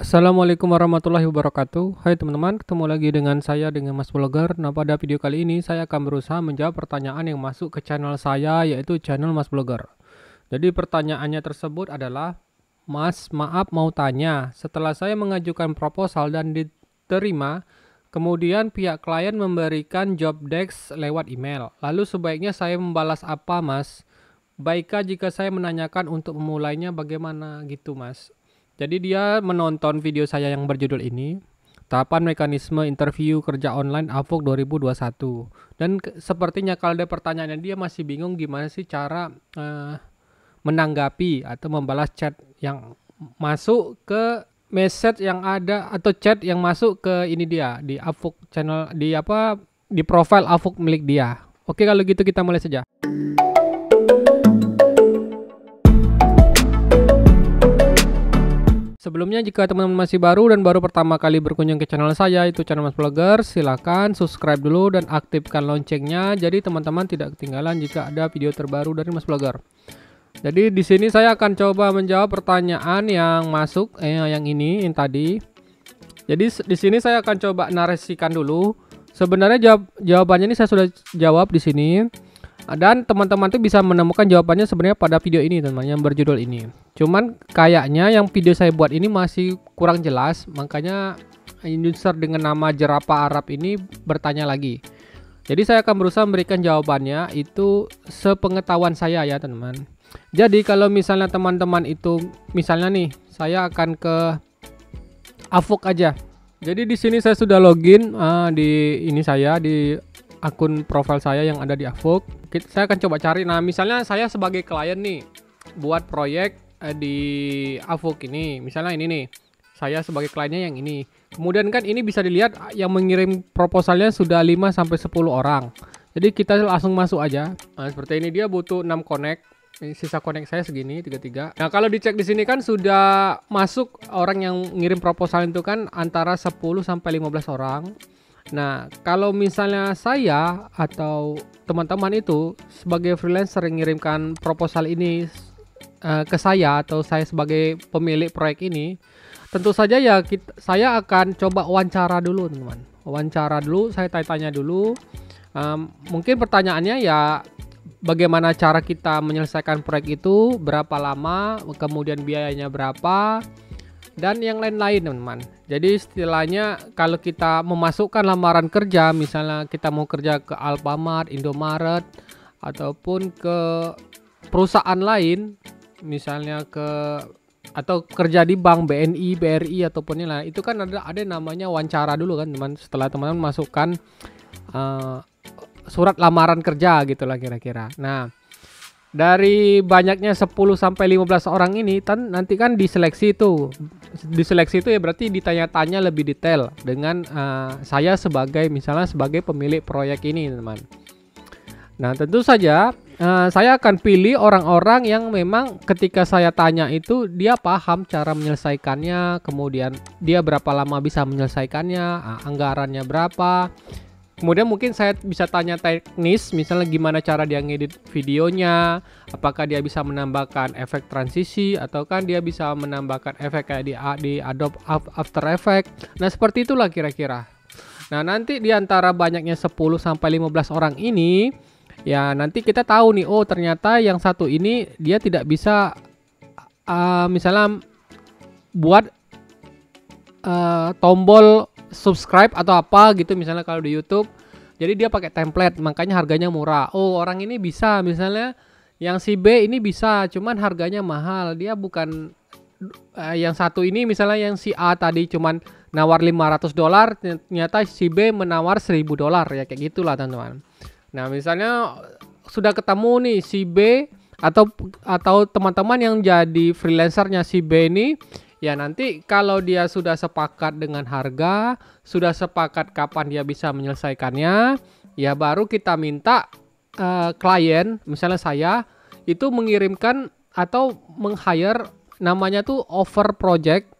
Assalamualaikum warahmatullahi wabarakatuh. Hai teman-teman, ketemu lagi dengan saya dengan Mas Blogger. Nah, pada video kali ini saya akan berusaha menjawab pertanyaan yang masuk ke channel saya, yaitu channel Mas Blogger. Jadi pertanyaannya tersebut adalah, Mas, maaf mau tanya, setelah saya mengajukan proposal dan diterima, kemudian pihak klien memberikan job desk lewat email. Lalu sebaiknya saya membalas apa, Mas? Baikkah jika saya menanyakan untuk memulainya bagaimana gitu, Mas? Jadi dia menonton video saya yang berjudul ini, tahapan mekanisme interview kerja online AVOK 2021. Dan sepertinya kalau ada pertanyaannya dia masih bingung gimana sih cara menanggapi atau membalas chat yang masuk ke message yang ada atau chat yang masuk ke ini dia di AVOK channel di profile AVOK milik dia. Oke, kalau gitu kita mulai saja. Sebelumnya, jika teman-teman masih baru dan baru pertama kali berkunjung ke channel saya, itu channel Mas Blogger, silahkan subscribe dulu dan aktifkan loncengnya, jadi teman-teman tidak ketinggalan jika ada video terbaru dari Mas Blogger. Jadi di sini saya akan coba menjawab pertanyaan yang masuk, yang tadi. Jadi di sini saya akan coba narasikan dulu. Sebenarnya jawabannya ini saya sudah jawab di sini. Dan teman-teman tuh bisa menemukan jawabannya sebenarnya pada video ini, teman-teman, yang berjudul ini. Cuman kayaknya yang video saya buat ini masih kurang jelas, makanya user dengan nama Jerapah Arab ini bertanya lagi. Jadi saya akan berusaha memberikan jawabannya itu sepengetahuan saya ya, teman-teman. Jadi kalau misalnya teman-teman itu, misalnya nih, saya akan ke AVOK aja. Jadi di sini saya sudah login di akun profil saya yang ada di AVOK. Saya akan coba cari. Nah, misalnya saya sebagai klien nih buat proyek di AVOK ini. Misalnya ini nih, saya sebagai kliennya yang ini. Kemudian kan ini bisa dilihat yang mengirim proposalnya sudah 5-10 orang. Jadi kita langsung masuk aja. Nah, seperti ini dia butuh 6 connect. Sisa connect saya segini 33. Nah, kalau dicek di sini kan sudah masuk orang yang ngirim proposal itu kan antara 10-15 orang. Nah, kalau misalnya saya atau teman-teman itu sebagai freelancer yang mengirimkan proposal ini ke saya atau saya sebagai pemilik proyek ini, tentu saja ya saya akan coba wawancara dulu, teman-teman. Wawancara dulu, saya tanya-tanya dulu. Mungkin pertanyaannya ya bagaimana cara kita menyelesaikan proyek itu, berapa lama, kemudian biayanya berapa, dan yang lain-lain, teman-teman. Jadi istilahnya kalau kita memasukkan lamaran kerja, misalnya kita mau kerja ke Alfamart, Indomaret, ataupun ke perusahaan lain, misalnya atau kerja di bank BNI, BRI ataupun lain, itu kan ada namanya wawancara dulu kan, teman. Setelah teman-teman masukkan surat lamaran kerja gitulah kira-kira. Nah, dari banyaknya 10-15 orang ini nanti kan diseleksi itu ya berarti ditanya-tanya lebih detail dengan saya misalnya sebagai pemilik proyek ini, teman. Nah, tentu saja saya akan pilih orang-orang yang memang ketika saya tanya itu dia paham cara menyelesaikannya, kemudian dia berapa lama bisa menyelesaikannya, anggarannya berapa. Kemudian mungkin saya bisa tanya teknis, misalnya gimana cara dia ngedit videonya, apakah dia bisa menambahkan efek transisi, atau kan dia bisa menambahkan efek kayak di Adobe After Effects. Nah, seperti itulah kira-kira. Nah, nanti di antara banyaknya 10-15 orang ini, ya nanti kita tahu nih, oh ternyata yang satu ini dia tidak bisa misalnya buat tombol subscribe atau apa gitu, misalnya kalau di YouTube. Jadi dia pakai template, makanya harganya murah. Oh, orang ini bisa, misalnya yang si B ini bisa, cuman harganya mahal. Dia bukan yang satu ini, misalnya yang si A tadi cuman nawar $500, ternyata si B menawar $1000 ya, kayak gitulah, teman-teman. Nah, misalnya sudah ketemu nih si B atau teman-teman yang jadi freelancernya si B ini, ya nanti kalau dia sudah sepakat dengan harga, sudah sepakat kapan dia bisa menyelesaikannya, ya baru kita minta klien, misalnya saya, itu mengirimkan atau meng-hire, namanya tuh offer project,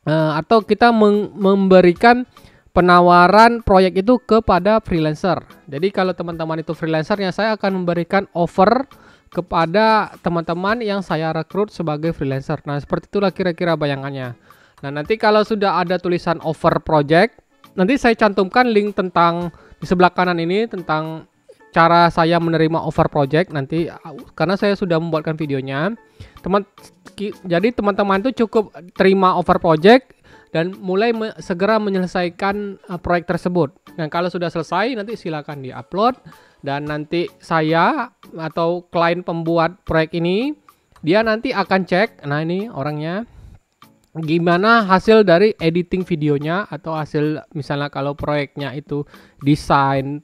atau kita memberikan penawaran proyek itu kepada freelancer. Jadi kalau teman-teman itu freelancernya, saya akan memberikan offer kepada teman-teman yang saya rekrut sebagai freelancer. Nah, seperti itulah kira-kira bayangannya. Nah, nanti kalau sudah ada tulisan offer project, nanti saya cantumkan link tentang di sebelah kanan ini tentang cara saya menerima offer project nanti, karena saya sudah membuatkan videonya. Jadi teman-teman itu cukup terima offer project dan mulai segera menyelesaikan proyek tersebut. Dan kalau sudah selesai nanti silakan di-upload, dan nanti saya atau klien pembuat proyek ini dia nanti akan cek, nah ini orangnya, gimana hasil dari editing videonya, atau hasil misalnya kalau proyeknya itu desain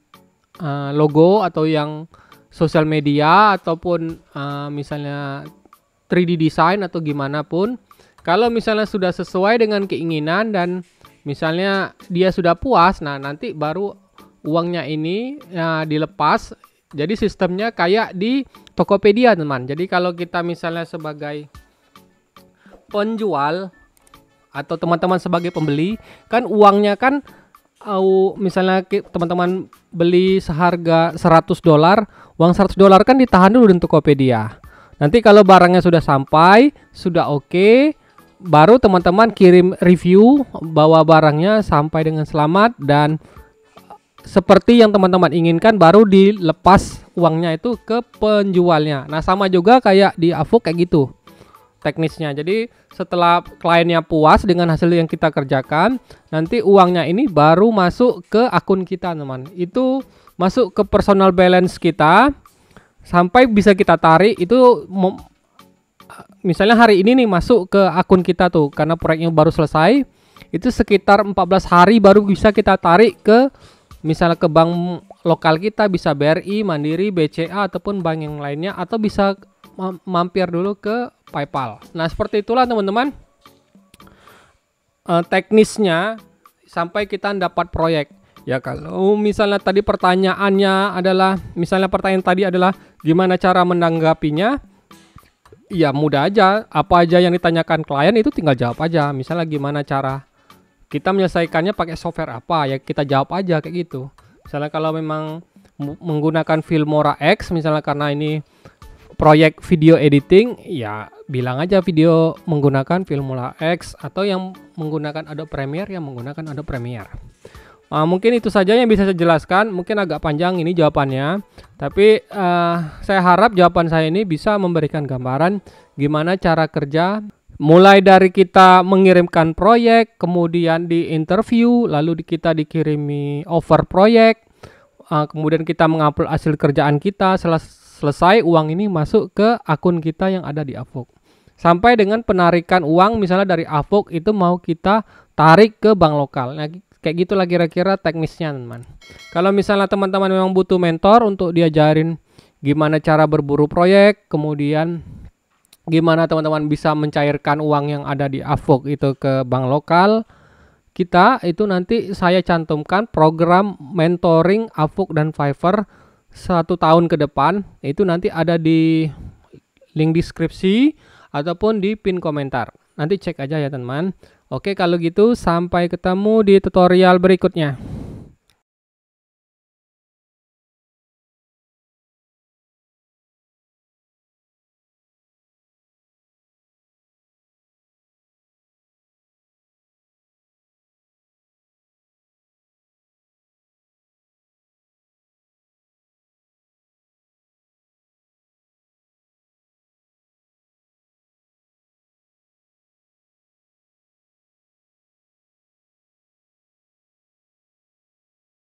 logo atau yang sosial media ataupun misalnya 3D design atau gimana pun. Kalau misalnya sudah sesuai dengan keinginan dan misalnya dia sudah puas, nah nanti baru uangnya ini dilepas. Jadi sistemnya kayak di Tokopedia, teman. Jadi kalau kita misalnya sebagai penjual atau teman-teman sebagai pembeli, kan uangnya kan misalnya teman-teman beli seharga $100, uang $100 kan ditahan dulu di Tokopedia. Nanti kalau barangnya sudah sampai, sudah oke, baru teman-teman kirim review bahwa barangnya sampai dengan selamat dan seperti yang teman-teman inginkan, baru dilepas uangnya itu ke penjualnya. Nah, sama juga kayak di Avok kayak gitu teknisnya. Jadi setelah kliennya puas dengan hasil yang kita kerjakan, nanti uangnya ini baru masuk ke akun kita, teman. Itu masuk ke personal balance kita sampai bisa kita tarik. Itu misalnya hari ini nih masuk ke akun kita tuh, karena proyeknya baru selesai, itu sekitar 14 hari baru bisa kita tarik ke misalnya ke bank lokal kita, bisa BRI, Mandiri, BCA ataupun bank yang lainnya, atau bisa mampir dulu ke PayPal. Nah, seperti itulah teman-teman teknisnya sampai kita dapat proyek. Ya, kalau misalnya tadi pertanyaannya adalah, misalnya pertanyaan tadi adalah gimana cara menanggapinya, ya mudah aja, apa aja yang ditanyakan klien itu tinggal jawab aja. Misalnya gimana cara kita menyelesaikannya pakai software apa, ya kita jawab aja kayak gitu. Misalnya kalau memang menggunakan Filmora X misalnya karena ini proyek video editing, ya bilang aja video menggunakan Filmora X, atau yang menggunakan Adobe Premiere yang menggunakan Adobe Premiere. Mungkin itu saja yang bisa saya jelaskan. Mungkin agak panjang ini jawabannya, tapi saya harap jawaban saya ini bisa memberikan gambaran gimana cara kerja, mulai dari kita mengirimkan proyek, kemudian di interview, lalu kita dikirimi offer proyek, kemudian kita mengupload hasil kerjaan kita, selesai uang ini masuk ke akun kita yang ada di Avok. Sampai dengan penarikan uang misalnya dari Avok itu mau kita tarik ke bank lokal. Nah, kayak gitulah kira-kira teknisnya, teman. Kalau misalnya teman-teman memang butuh mentor untuk diajarin gimana cara berburu proyek, kemudian gimana teman-teman bisa mencairkan uang yang ada di Avok itu ke bank lokal kita, itu nanti saya cantumkan program mentoring Avok dan Fiverr 1 tahun ke depan. Itu nanti ada di link deskripsi ataupun di pin komentar. Nanti cek aja ya, teman. Oke, kalau gitu sampai ketemu di tutorial berikutnya.